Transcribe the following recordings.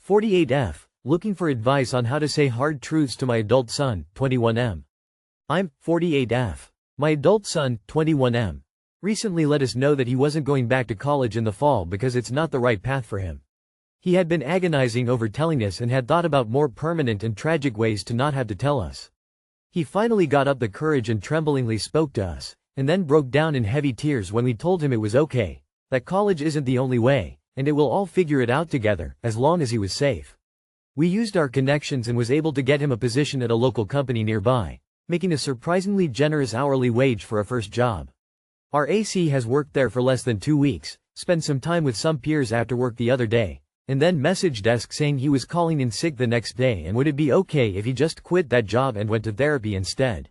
48F, looking for advice on how to say hard truths to my adult son, 21M. I'm 48F. My adult son, 21M, recently let us know that he wasn't going back to college in the fall because it's not the right path for him. He had been agonizing over telling us and had thought about more permanent and tragic ways to not have to tell us. He finally got up the courage and tremblingly spoke to us, and then broke down in heavy tears when we told him it was okay, that college isn't the only way, and it will all figure it out together, as long as he was safe. We used our connections and was able to get him a position at a local company nearby, making a surprisingly generous hourly wage for a first job. Our AC has worked there for less than 2 weeks, spent some time with some peers after work the other day, and then messaged us saying he was calling in sick the next day and would it be okay if he just quit that job and went to therapy instead.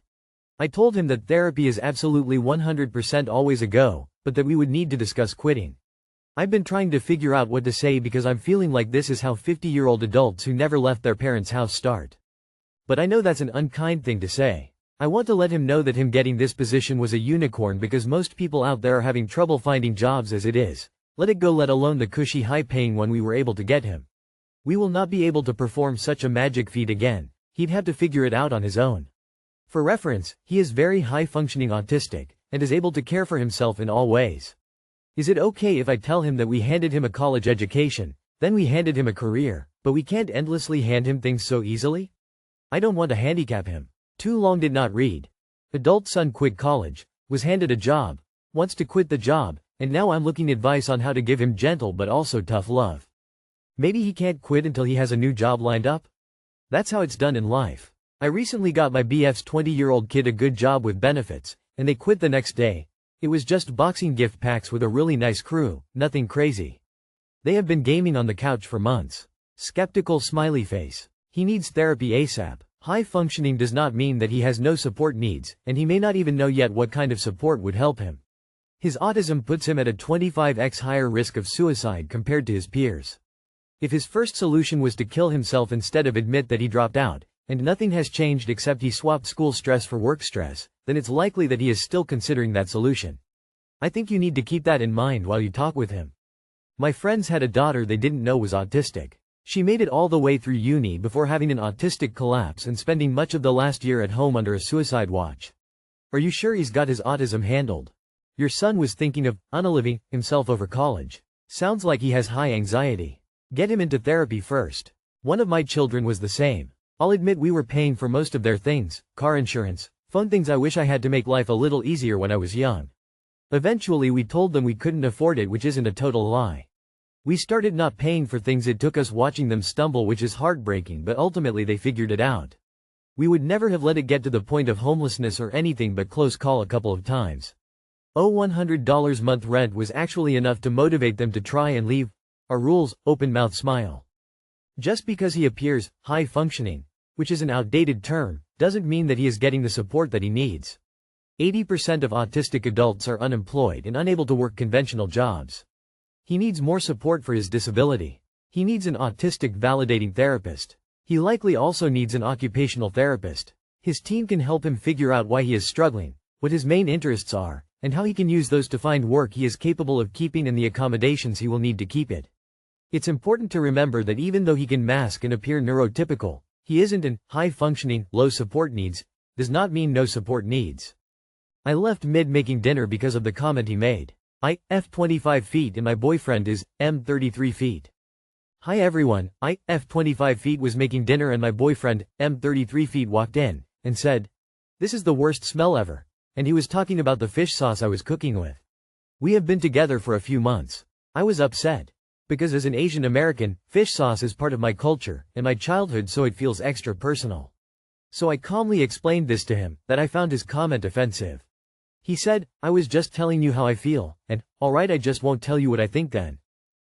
I told him that therapy is absolutely 100% always a go, but that we would need to discuss quitting. I've been trying to figure out what to say because I'm feeling like this is how 50-year-old adults who never left their parents' house start. But I know that's an unkind thing to say. I want to let him know that him getting this position was a unicorn because most people out there are having trouble finding jobs as it is. Let it go, let alone the cushy high-paying one we were able to get him. We will not be able to perform such a magic feat again. He'd have to figure it out on his own. For reference, he is very high-functioning autistic, and is able to care for himself in all ways. Is it okay if I tell him that we handed him a college education, then we handed him a career, but we can't endlessly hand him things so easily? I don't want to handicap him. Too long did not read. Adult son quit college, was handed a job, wants to quit the job, and now I'm looking advice on how to give him gentle but also tough love. Maybe he can't quit until he has a new job lined up? That's how it's done in life. I recently got my BF's 20-year-old kid a good job with benefits, and they quit the next day. It was just boxing gift packs with a really nice crew, nothing crazy. They have been gaming on the couch for months. Skeptical smiley face. He needs therapy ASAP. High functioning does not mean that he has no support needs, and he may not even know yet what kind of support would help him. His autism puts him at a 25x higher risk of suicide compared to his peers. If his first solution was to kill himself instead of admit that he dropped out, and nothing has changed except he swapped school stress for work stress, then it's likely that he is still considering that solution. I think you need to keep that in mind while you talk with him. My friends had a daughter they didn't know was autistic. She made it all the way through uni before having an autistic collapse and spending much of the last year at home under a suicide watch. Are you sure he's got his autism handled? Your son was thinking of unaliving himself over college. Sounds like he has high anxiety. Get him into therapy first. One of my children was the same. I'll admit we were paying for most of their things, car insurance, phone, things I wish I had to make life a little easier when I was young. Eventually we told them we couldn't afford it, which isn't a total lie. We started not paying for things. It took us watching them stumble, which is heartbreaking, but ultimately they figured it out. We would never have let it get to the point of homelessness or anything but close call a couple of times. $100 month rent was actually enough to motivate them to try and leave. Our rules, open mouth smile. Just because he appears high functioning, which is an outdated term, doesn't mean that he is getting the support that he needs. 80% of autistic adults are unemployed and unable to work conventional jobs. He needs more support for his disability. He needs an autistic validating therapist. He likely also needs an occupational therapist. His team can help him figure out why he is struggling, what his main interests are, and how he can use those to find work he is capable of keeping and the accommodations he will need to keep it. It's important to remember that even though he can mask and appear neurotypical, he isn't, and high-functioning, low support needs, does not mean no support needs. I left mid-making dinner because of the comment he made. I, F 25 feet and my boyfriend is, M 33 feet. Hi everyone, I, F 25 feet was making dinner and my boyfriend, M 33 feet walked in, and said, "This is the worst smell ever." And he was talking about the fish sauce I was cooking with. We have been together for a few months. I was upset. Because as an Asian American, fish sauce is part of my culture and my childhood, so it feels extra personal. So I calmly explained this to him, that I found his comment offensive. He said, "I was just telling you how I feel," and, "Alright, I just won't tell you what I think then."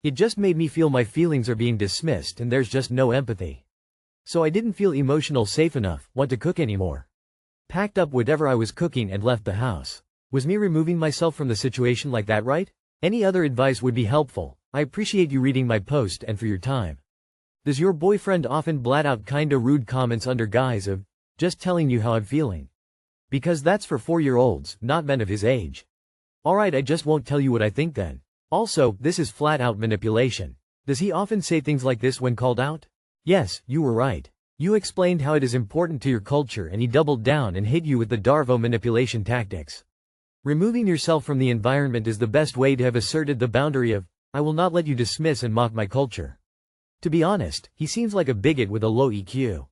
It just made me feel my feelings are being dismissed and there's just no empathy. So I didn't feel emotional safe enough, want to cook anymore. Packed up whatever I was cooking and left the house. Was me removing myself from the situation like that right? Any other advice would be helpful. I appreciate you reading my post and for your time. Does your boyfriend often blat out kinda rude comments under guise of, just telling you how I'm feeling? Because that's for 4-year-olds, not men of his age. Alright, I just won't tell you what I think then. Also, this is flat out manipulation. Does he often say things like this when called out? Yes, you were right. You explained how it is important to your culture and he doubled down and hit you with the Darvo manipulation tactics. Removing yourself from the environment is the best way to have asserted the boundary of, I will not let you dismiss and mock my culture. To be honest, he seems like a bigot with a low EQ.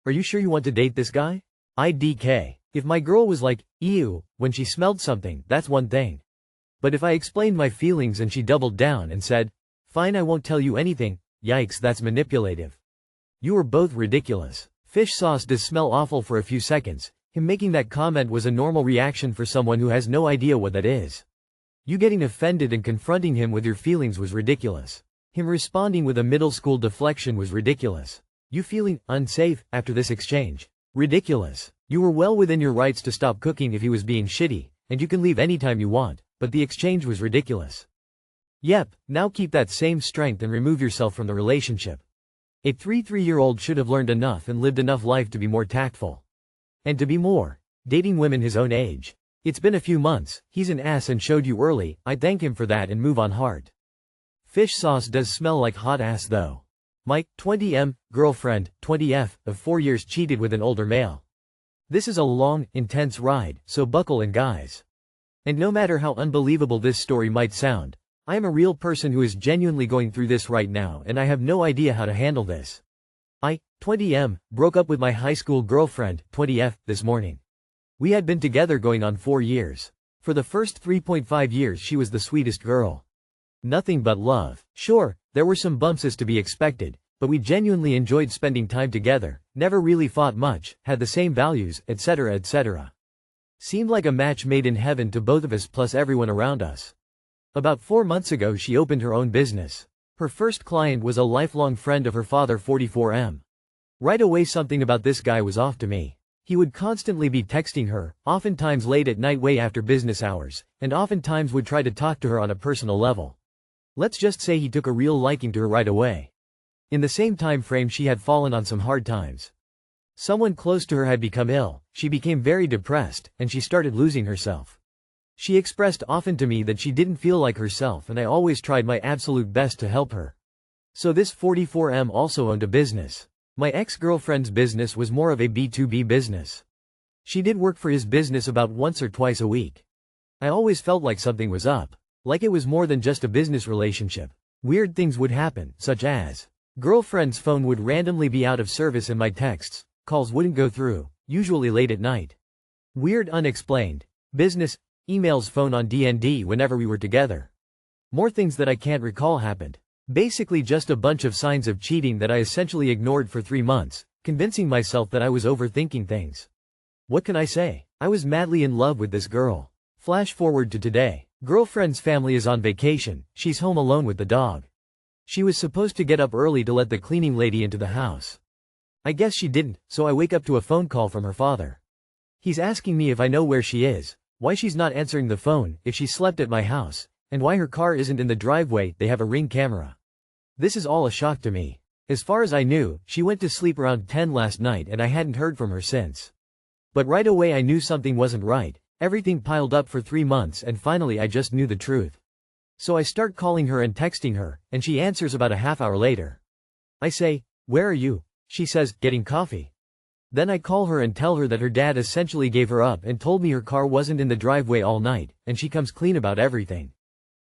Are you sure you want to date this guy? IDK. If my girl was like, ew, when she smelled something, that's one thing. But if I explained my feelings and she doubled down and said, fine, I won't tell you anything, yikes, that's manipulative. You are both ridiculous. Fish sauce does smell awful for a few seconds. Him making that comment was a normal reaction for someone who has no idea what that is. You getting offended and confronting him with your feelings was ridiculous. Him responding with a middle school deflection was ridiculous. You feeling unsafe after this exchange? Ridiculous. You were well within your rights to stop cooking if he was being shitty, and you can leave anytime you want, but the exchange was ridiculous. Yep, now keep that same strength and remove yourself from the relationship. A 33-year-old should have learned enough and lived enough life to be more tactful. And to be more dating women his own age. It's been a few months, he's an ass and showed you early, I'd thank him for that and move on hard. Fish sauce does smell like hot ass though. My 20M girlfriend, 20F, of 4 years cheated with an older male. This is a long, intense ride, so buckle in guys. And no matter how unbelievable this story might sound, I am a real person who is genuinely going through this right now and I have no idea how to handle this. I, 20M, broke up with my high school girlfriend, 20F, this morning. We had been together going on 4 years. For the first 3.5 years she was the sweetest girl. Nothing but love. Sure, there were some bumps as to be expected, but we genuinely enjoyed spending time together, never really fought much, had the same values, etc. etc. Seemed like a match made in heaven to both of us plus everyone around us. About 4 months ago she opened her own business. Her first client was a lifelong friend of her father, 44M. Right away something about this guy was off to me. He would constantly be texting her, oftentimes late at night way after business hours, and oftentimes would try to talk to her on a personal level. Let's just say he took a real liking to her right away. In the same time frame she had fallen on some hard times. Someone close to her had become ill, she became very depressed, and she started losing herself. She expressed often to me that she didn't feel like herself and I always tried my absolute best to help her. So this 44M also owned a business. My ex-girlfriend's business was more of a B2B business. She did work for his business about once or twice a week. I always felt like something was up. Like it was more than just a business relationship. Weird things would happen, such as girlfriend's phone would randomly be out of service and my texts, calls wouldn't go through, usually late at night. Weird unexplained. Business, emails, phone on DND whenever we were together. More things that I can't recall happened. Basically just a bunch of signs of cheating that I essentially ignored for 3 months, convincing myself that I was overthinking things. What can I say? I was madly in love with this girl. Flash forward to today. Girlfriend's family is on vacation, she's home alone with the dog. She was supposed to get up early to let the cleaning lady into the house. I guess she didn't, so I wake up to a phone call from her father. He's asking me if I know where she is, why she's not answering the phone, if she slept at my house, and why her car isn't in the driveway. They have a Ring camera. This is all a shock to me. As far as I knew, she went to sleep around 10 last night and I hadn't heard from her since. But right away I knew something wasn't right. Everything piled up for 3 months and finally I just knew the truth. So I start calling her and texting her, and she answers about a half hour later. I say, where are you? She says, getting coffee. Then I call her and tell her that her dad essentially gave her up and told me her car wasn't in the driveway all night, and she comes clean about everything.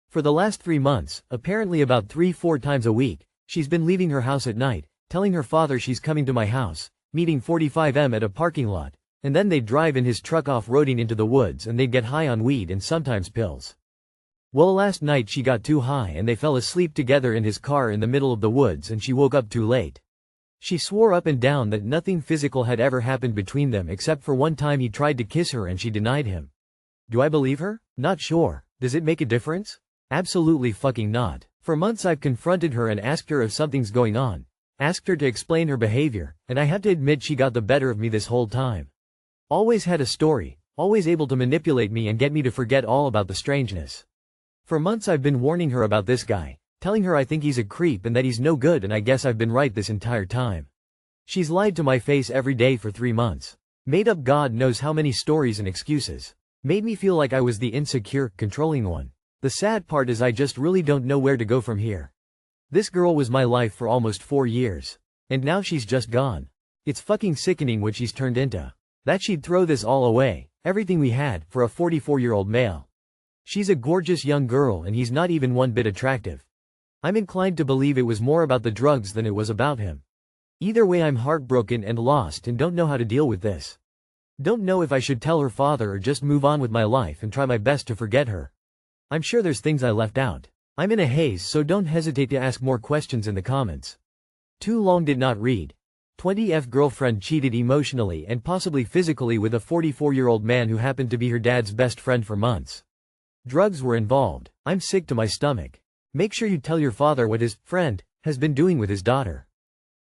For the last 3 months, apparently about 3-4 times a week, she's been leaving her house at night, telling her father she's coming to my house, meeting 45M at a parking lot, and then they'd drive in his truck off-roading into the woods and they'd get high on weed and sometimes pills. Well, last night she got too high and they fell asleep together in his car in the middle of the woods and she woke up too late. She swore up and down that nothing physical had ever happened between them except for one time he tried to kiss her and she denied him. Do I believe her? Not sure. Does it make a difference? Absolutely fucking not. For months I've confronted her and asked her if something's going on. Asked her to explain her behavior, and I have to admit she got the better of me this whole time. Always had a story, always able to manipulate me and get me to forget all about the strangeness. For months I've been warning her about this guy, telling her I think he's a creep and that he's no good, and I guess I've been right this entire time. She's lied to my face every day for 3 months. Made up God knows how many stories and excuses. Made me feel like I was the insecure, controlling one. The sad part is I just really don't know where to go from here. This girl was my life for almost 4 years. And now she's just gone. It's fucking sickening what she's turned into. That she'd throw this all away, everything we had, for a 44-year-old male. She's a gorgeous young girl and he's not even one bit attractive. I'm inclined to believe it was more about the drugs than it was about him. Either way, I'm heartbroken and lost and don't know how to deal with this. Don't know if I should tell her father or just move on with my life and try my best to forget her. I'm sure there's things I left out. I'm in a haze, so don't hesitate to ask more questions in the comments. Too long did not read. 20F girlfriend cheated emotionally and possibly physically with a 44-year-old man who happened to be her dad's best friend for months. Drugs were involved. I'm sick to my stomach. Make sure you tell your father what his friend has been doing with his daughter.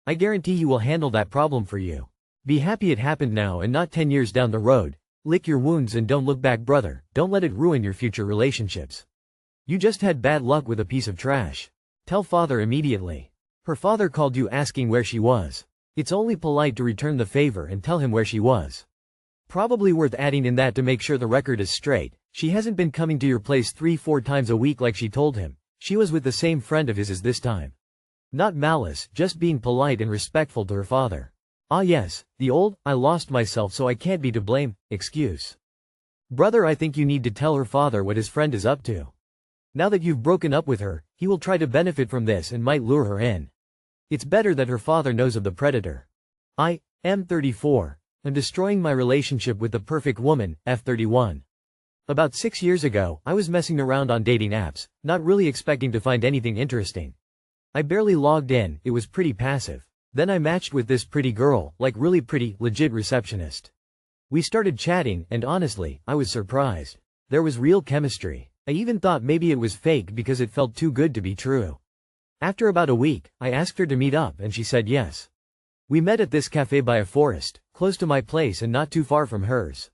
I guarantee he will handle that problem for you. Be happy it happened now and not 10 years down the road. Lick your wounds and don't look back, brother. Don't let it ruin your future relationships. You just had bad luck with a piece of trash. Tell father immediately. Her father called you asking where she was. It's only polite to return the favor and tell him where she was. Probably worth adding in that to make sure the record is straight. She hasn't been coming to your place 3-4 times a week like she told him. She was with the same friend of his as this time. Not malice, just being polite and respectful to her father. Ah yes, the old, I lost myself so I can't be to blame, excuse. Brother, I think you need to tell her father what his friend is up to. Now that you've broken up with her, he will try to benefit from this and might lure her in. It's better that her father knows of the predator. I am 34. I'm destroying my relationship with the perfect woman, F31. About 6 years ago, I was messing around on dating apps, not really expecting to find anything interesting. I barely logged in, it was pretty passive. Then I matched with this pretty girl, like really pretty, legit receptionist. We started chatting, and honestly, I was surprised. There was real chemistry. I even thought maybe it was fake because it felt too good to be true. After about a week, I asked her to meet up and she said yes. We met at this cafe by a forest, close to my place and not too far from hers.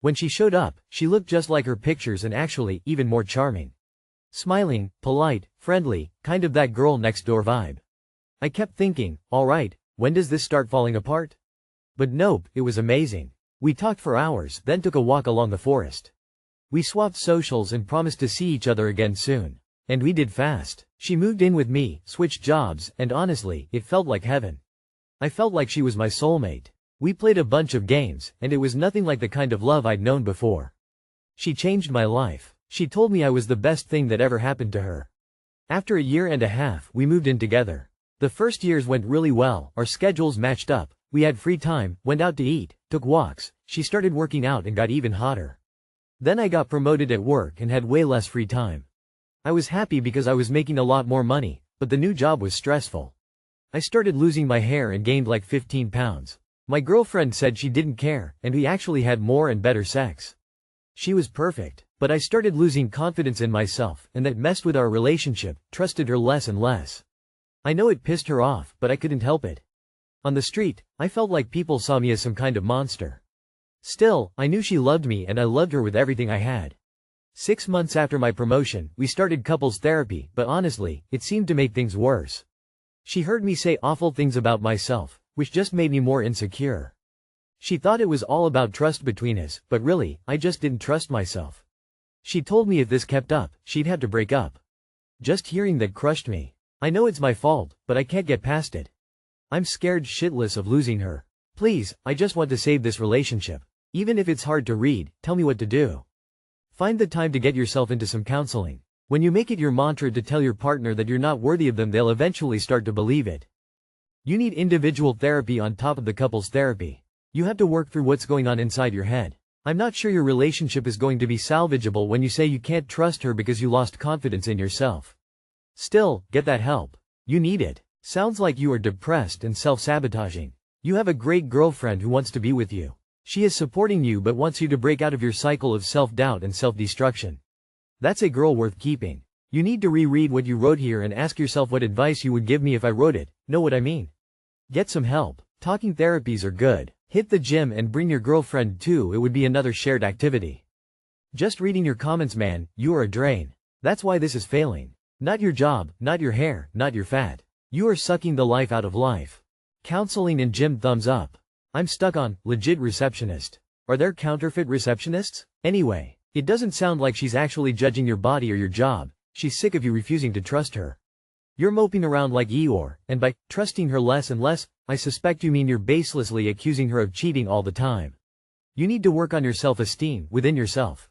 When she showed up, she looked just like her pictures and actually, even more charming. Smiling, polite, friendly, kind of that girl next door vibe. I kept thinking, alright, when does this start falling apart? But nope, it was amazing. We talked for hours, then took a walk along the forest. We swapped socials and promised to see each other again soon. And we did fast. She moved in with me, switched jobs, and honestly, it felt like heaven. I felt like she was my soulmate. We played a bunch of games, and it was nothing like the kind of love I'd known before. She changed my life. She told me I was the best thing that ever happened to her. After a year and a half, we moved in together. The first years went really well, our schedules matched up, we had free time, went out to eat, took walks, she started working out and got even hotter. Then I got promoted at work and had way less free time. I was happy because I was making a lot more money, but the new job was stressful. I started losing my hair and gained like 15 pounds. My girlfriend said she didn't care, and we actually had more and better sex. She was perfect, but I started losing confidence in myself, and that messed with our relationship, trusted her less and less. I know it pissed her off, but I couldn't help it. On the street, I felt like people saw me as some kind of monster. Still, I knew she loved me and I loved her with everything I had. 6 months after my promotion, we started couples therapy, but honestly, it seemed to make things worse. She heard me say awful things about myself, which just made me more insecure. She thought it was all about trust between us, but really, I just didn't trust myself. She told me if this kept up, she'd have to break up. Just hearing that crushed me. I know it's my fault, but I can't get past it. I'm scared shitless of losing her. Please, I just want to save this relationship. Even if it's hard to read, tell me what to do. Find the time to get yourself into some counseling. When you make it your mantra to tell your partner that you're not worthy of them, they'll eventually start to believe it. You need individual therapy on top of the couples therapy. You have to work through what's going on inside your head. I'm not sure your relationship is going to be salvageable when you say you can't trust her because you lost confidence in yourself. Still, get that help. You need it. Sounds like you are depressed and self-sabotaging. You have a great girlfriend who wants to be with you. She is supporting you but wants you to break out of your cycle of self-doubt and self-destruction. That's a girl worth keeping. You need to reread what you wrote here and ask yourself what advice you would give me if I wrote it. Know what I mean? Get some help. Talking therapies are good. Hit the gym and bring your girlfriend too, it would be another shared activity. Just reading your comments, man, you are a drain. That's why this is failing. Not your job, not your hair, not your fat. You are sucking the life out of life. Counseling and gym thumbs up. I'm stuck on legit receptionist. Are there counterfeit receptionists? Anyway, it doesn't sound like she's actually judging your body or your job. She's sick of you refusing to trust her. You're moping around like Eeyore, and by trusting her less and less, I suspect you mean you're baselessly accusing her of cheating all the time. You need to work on your self-esteem within yourself.